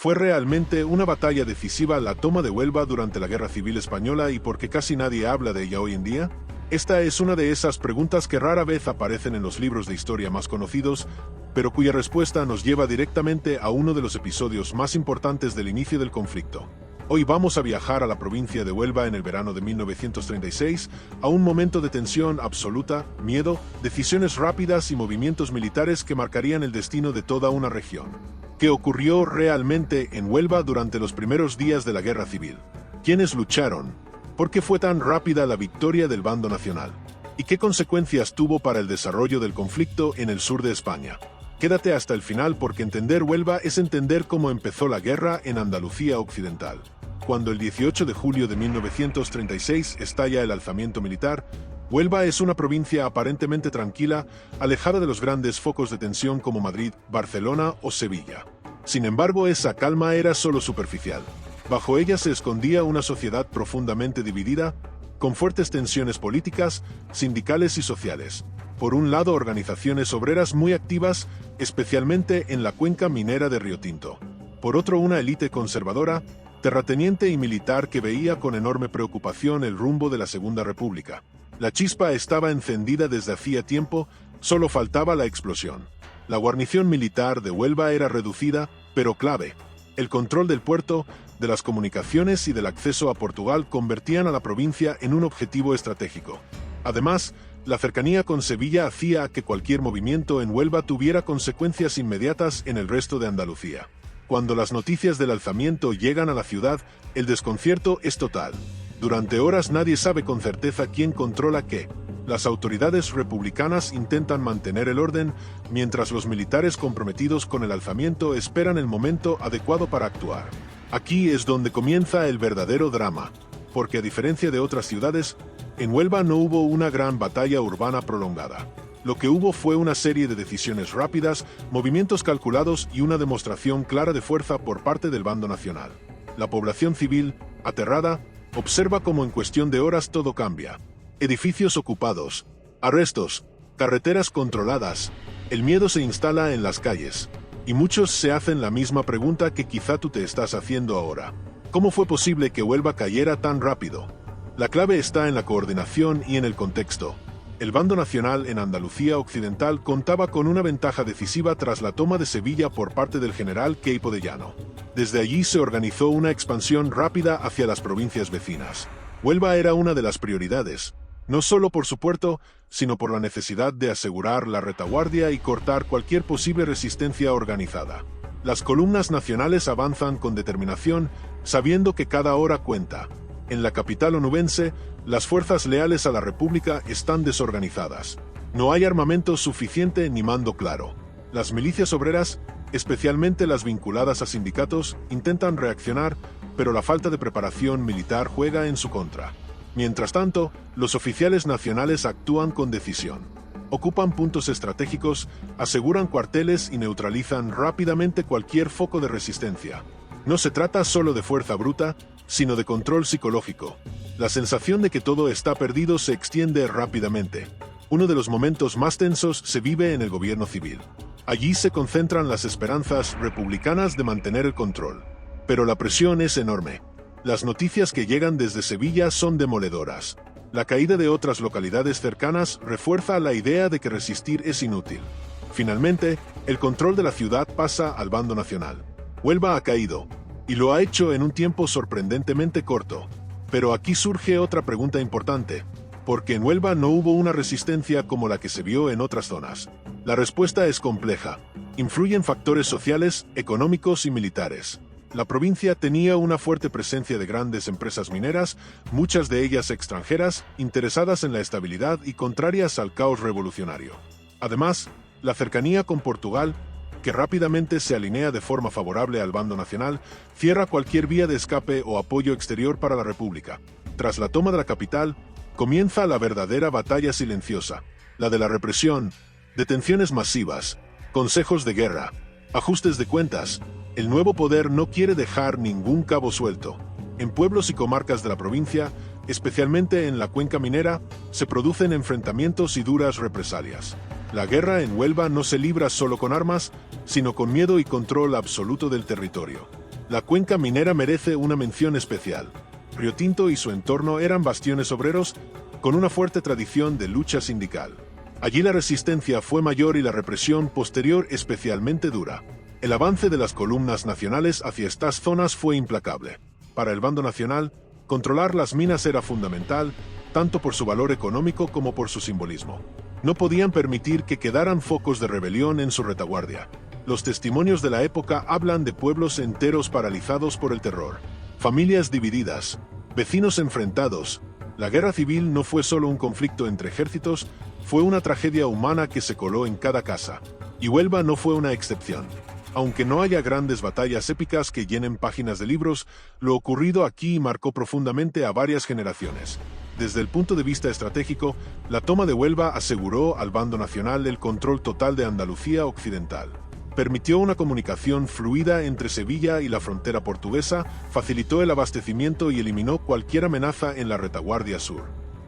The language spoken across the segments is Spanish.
Fue realmente una batalla decisiva la toma de Huelva durante la Guerra Civil Española y por qué casi nadie habla de ella hoy en día. Esta es una de esas preguntas que rara vez aparecen en los libros de historia más conocidos, pero cuya respuesta nos lleva directamente a uno de los episodios más importantes del inicio del conflicto. Hoy vamos a viajar a la provincia de Huelva en el verano de 1936, a un momento de tensión absoluta, miedo, decisiones rápidas y movimientos militares que marcarían el destino de toda una región. ¿Qué ocurrió realmente en Huelva durante los primeros días de la Guerra Civil? ¿Quiénes lucharon? ¿Por qué fue tan rápida la victoria del bando nacional? ¿Y qué consecuencias tuvo para el desarrollo del conflicto en el sur de España? Quédate hasta el final porque entender Huelva es entender cómo empezó la guerra en Andalucía Occidental. Cuando el 18 de julio de 1936 estalla el alzamiento militar, Huelva es una provincia aparentemente tranquila, alejada de los grandes focos de tensión como Madrid, Barcelona o Sevilla. Sin embargo, esa calma era solo superficial. Bajo ella se escondía una sociedad profundamente dividida, con fuertes tensiones políticas, sindicales y sociales. Por un lado, organizaciones obreras muy activas, especialmente en la cuenca minera de Río Tinto. Por otro, una élite conservadora, terrateniente y militar que veía con enorme preocupación el rumbo de la Segunda República. La chispa estaba encendida desde hacía tiempo, solo faltaba la explosión. La guarnición militar de Huelva era reducida, pero clave. El control del puerto, de las comunicaciones y del acceso a Portugal convertían a la provincia en un objetivo estratégico. Además, la cercanía con Sevilla hacía que cualquier movimiento en Huelva tuviera consecuencias inmediatas en el resto de Andalucía. Cuando las noticias del alzamiento llegan a la ciudad, el desconcierto es total. Durante horas nadie sabe con certeza quién controla qué. Las autoridades republicanas intentan mantener el orden, mientras los militares comprometidos con el alzamiento esperan el momento adecuado para actuar. Aquí es donde comienza el verdadero drama, porque a diferencia de otras ciudades, en Huelva no hubo una gran batalla urbana prolongada. Lo que hubo fue una serie de decisiones rápidas, movimientos calculados y una demostración clara de fuerza por parte del bando nacional. La población civil, aterrada, observa cómo en cuestión de horas todo cambia. Edificios ocupados, arrestos, carreteras controladas, el miedo se instala en las calles. Y muchos se hacen la misma pregunta que quizá tú te estás haciendo ahora. ¿Cómo fue posible que Huelva cayera tan rápido? La clave está en la coordinación y en el contexto. El bando nacional en Andalucía Occidental contaba con una ventaja decisiva tras la toma de Sevilla por parte del general Queipo de Llano. Desde allí se organizó una expansión rápida hacia las provincias vecinas. Huelva era una de las prioridades, no solo por su puerto, sino por la necesidad de asegurar la retaguardia y cortar cualquier posible resistencia organizada. Las columnas nacionales avanzan con determinación, sabiendo que cada hora cuenta. En la capital onubense, las fuerzas leales a la República están desorganizadas. No hay armamento suficiente ni mando claro. Las milicias obreras, especialmente las vinculadas a sindicatos, intentan reaccionar, pero la falta de preparación militar juega en su contra. Mientras tanto, los oficiales nacionales actúan con decisión. Ocupan puntos estratégicos, aseguran cuarteles y neutralizan rápidamente cualquier foco de resistencia. No se trata solo de fuerza bruta, sino de control psicológico. La sensación de que todo está perdido se extiende rápidamente. Uno de los momentos más tensos se vive en el gobierno civil. Allí se concentran las esperanzas republicanas de mantener el control. Pero la presión es enorme. Las noticias que llegan desde Sevilla son demoledoras. La caída de otras localidades cercanas refuerza la idea de que resistir es inútil. Finalmente, el control de la ciudad pasa al bando nacional. Huelva ha caído, y lo ha hecho en un tiempo sorprendentemente corto. Pero aquí surge otra pregunta importante. ¿Por qué en Huelva no hubo una resistencia como la que se vio en otras zonas? La respuesta es compleja. Influyen factores sociales, económicos y militares. La provincia tenía una fuerte presencia de grandes empresas mineras, muchas de ellas extranjeras, interesadas en la estabilidad y contrarias al caos revolucionario. Además, la cercanía con Portugal, que rápidamente se alinea de forma favorable al bando nacional, cierra cualquier vía de escape o apoyo exterior para la República. Tras la toma de la capital, comienza la verdadera batalla silenciosa, la de la represión, detenciones masivas, consejos de guerra, ajustes de cuentas. El nuevo poder no quiere dejar ningún cabo suelto. En pueblos y comarcas de la provincia, especialmente en la cuenca minera, se producen enfrentamientos y duras represalias. La guerra en Huelva no se libra solo con armas, sino con miedo y control absoluto del territorio. La cuenca minera merece una mención especial. Río Tinto y su entorno eran bastiones obreros con una fuerte tradición de lucha sindical. Allí la resistencia fue mayor y la represión posterior especialmente dura. El avance de las columnas nacionales hacia estas zonas fue implacable. Para el bando nacional, controlar las minas era fundamental, tanto por su valor económico como por su simbolismo. No podían permitir que quedaran focos de rebelión en su retaguardia. Los testimonios de la época hablan de pueblos enteros paralizados por el terror, familias divididas, vecinos enfrentados. La guerra civil no fue solo un conflicto entre ejércitos, fue una tragedia humana que se coló en cada casa. Y Huelva no fue una excepción. Aunque no haya grandes batallas épicas que llenen páginas de libros, lo ocurrido aquí marcó profundamente a varias generaciones. Desde el punto de vista estratégico, la toma de Huelva aseguró al bando nacional el control total de Andalucía occidental. Permitió una comunicación fluida entre Sevilla y la frontera portuguesa, facilitó el abastecimiento y eliminó cualquier amenaza en la retaguardia sur.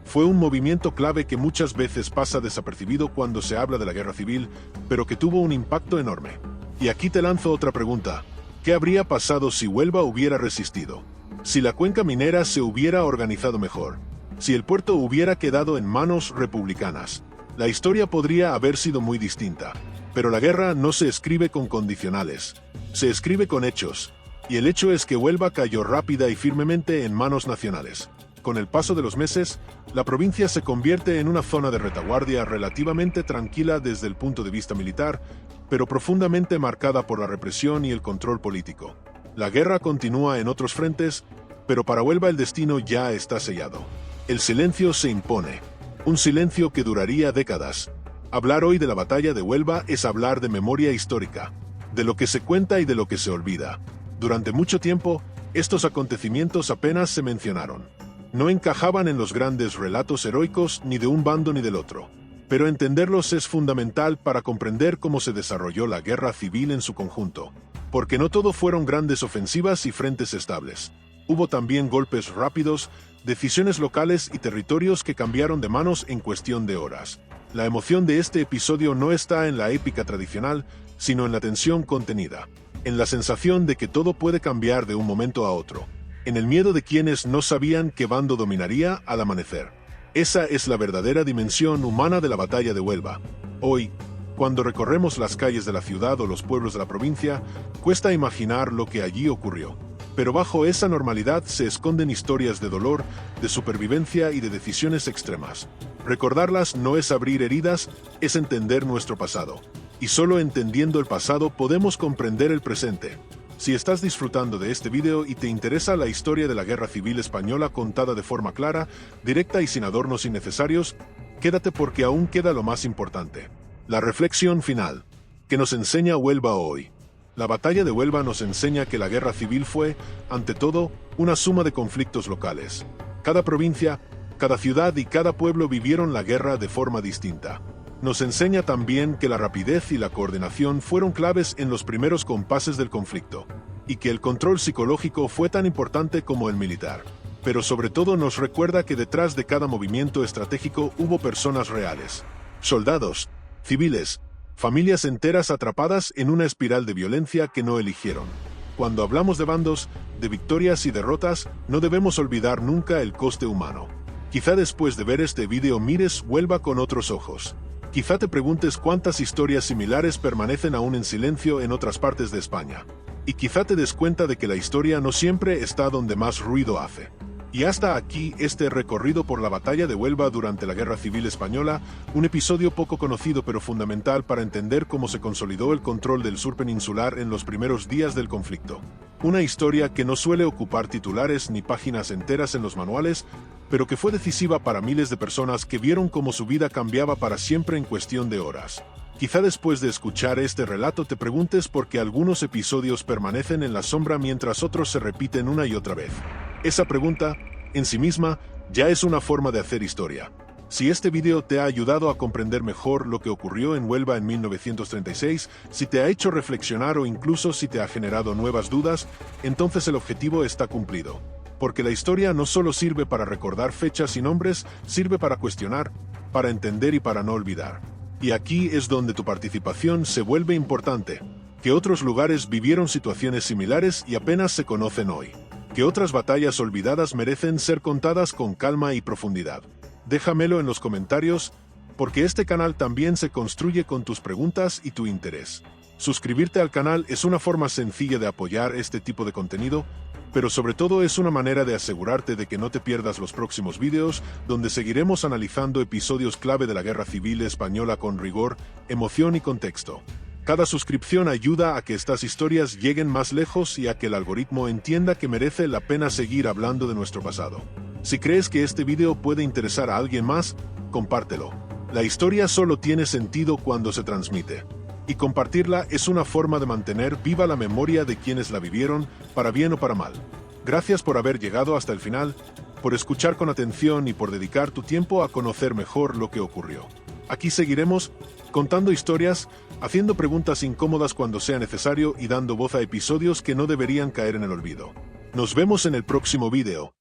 Fue un movimiento clave que muchas veces pasa desapercibido cuando se habla de la guerra civil, pero que tuvo un impacto enorme. Y aquí te lanzo otra pregunta. ¿Qué habría pasado si Huelva hubiera resistido? Si la cuenca minera se hubiera organizado mejor. Si el puerto hubiera quedado en manos republicanas. La historia podría haber sido muy distinta. Pero la guerra no se escribe con condicionales. Se escribe con hechos. Y el hecho es que Huelva cayó rápida y firmemente en manos nacionales. Con el paso de los meses, la provincia se convierte en una zona de retaguardia relativamente tranquila desde el punto de vista militar, pero profundamente marcada por la represión y el control político. La guerra continúa en otros frentes, pero para Huelva el destino ya está sellado. El silencio se impone, un silencio que duraría décadas. Hablar hoy de la batalla de Huelva es hablar de memoria histórica, de lo que se cuenta y de lo que se olvida. Durante mucho tiempo, estos acontecimientos apenas se mencionaron. No encajaban en los grandes relatos heroicos ni de un bando ni del otro. Pero entenderlos es fundamental para comprender cómo se desarrolló la guerra civil en su conjunto. Porque no todo fueron grandes ofensivas y frentes estables. Hubo también golpes rápidos, decisiones locales y territorios que cambiaron de manos en cuestión de horas. La emoción de este episodio no está en la épica tradicional, sino en la tensión contenida. En la sensación de que todo puede cambiar de un momento a otro. En el miedo de quienes no sabían qué bando dominaría al amanecer. Esa es la verdadera dimensión humana de la batalla de Huelva. Hoy, cuando recorremos las calles de la ciudad o los pueblos de la provincia, cuesta imaginar lo que allí ocurrió. Pero bajo esa normalidad se esconden historias de dolor, de supervivencia y de decisiones extremas. Recordarlas no es abrir heridas, es entender nuestro pasado. Y solo entendiendo el pasado podemos comprender el presente. Si estás disfrutando de este video y te interesa la historia de la Guerra Civil Española contada de forma clara, directa y sin adornos innecesarios, quédate porque aún queda lo más importante. La reflexión final. ¿Qué nos enseña Huelva hoy? La batalla de Huelva nos enseña que la guerra civil fue, ante todo, una suma de conflictos locales. Cada provincia, cada ciudad y cada pueblo vivieron la guerra de forma distinta. Nos enseña también que la rapidez y la coordinación fueron claves en los primeros compases del conflicto, y que el control psicológico fue tan importante como el militar. Pero sobre todo nos recuerda que detrás de cada movimiento estratégico hubo personas reales, soldados, civiles, familias enteras atrapadas en una espiral de violencia que no eligieron. Cuando hablamos de bandos, de victorias y derrotas, no debemos olvidar nunca el coste humano. Quizá después de ver este video mires Huelva con otros ojos. Quizá te preguntes cuántas historias similares permanecen aún en silencio en otras partes de España. Y quizá te des cuenta de que la historia no siempre está donde más ruido hace. Y hasta aquí este recorrido por la batalla de Huelva durante la Guerra Civil Española, un episodio poco conocido pero fundamental para entender cómo se consolidó el control del sur peninsular en los primeros días del conflicto. Una historia que no suele ocupar titulares ni páginas enteras en los manuales, pero que fue decisiva para miles de personas que vieron cómo su vida cambiaba para siempre en cuestión de horas. Quizá después de escuchar este relato te preguntes por qué algunos episodios permanecen en la sombra mientras otros se repiten una y otra vez. Esa pregunta, en sí misma, ya es una forma de hacer historia. Si este video te ha ayudado a comprender mejor lo que ocurrió en Huelva en 1936, si te ha hecho reflexionar o incluso si te ha generado nuevas dudas, entonces el objetivo está cumplido. Porque la historia no solo sirve para recordar fechas y nombres, sirve para cuestionar, para entender y para no olvidar. Y aquí es donde tu participación se vuelve importante. que otros lugares vivieron situaciones similares y apenas se conocen hoy, que otras batallas olvidadas merecen ser contadas con calma y profundidad. Déjamelo en los comentarios, porque este canal también se construye con tus preguntas y tu interés. Suscribirte al canal es una forma sencilla de apoyar este tipo de contenido, pero sobre todo es una manera de asegurarte de que no te pierdas los próximos vídeos, donde seguiremos analizando episodios clave de la Guerra Civil Española con rigor, emoción y contexto. Cada suscripción ayuda a que estas historias lleguen más lejos y a que el algoritmo entienda que merece la pena seguir hablando de nuestro pasado. Si crees que este video puede interesar a alguien más, compártelo. La historia solo tiene sentido cuando se transmite. Y compartirla es una forma de mantener viva la memoria de quienes la vivieron, para bien o para mal. Gracias por haber llegado hasta el final, por escuchar con atención y por dedicar tu tiempo a conocer mejor lo que ocurrió. Aquí seguiremos contando historias, haciendo preguntas incómodas cuando sea necesario y dando voz a episodios que no deberían caer en el olvido. Nos vemos en el próximo video.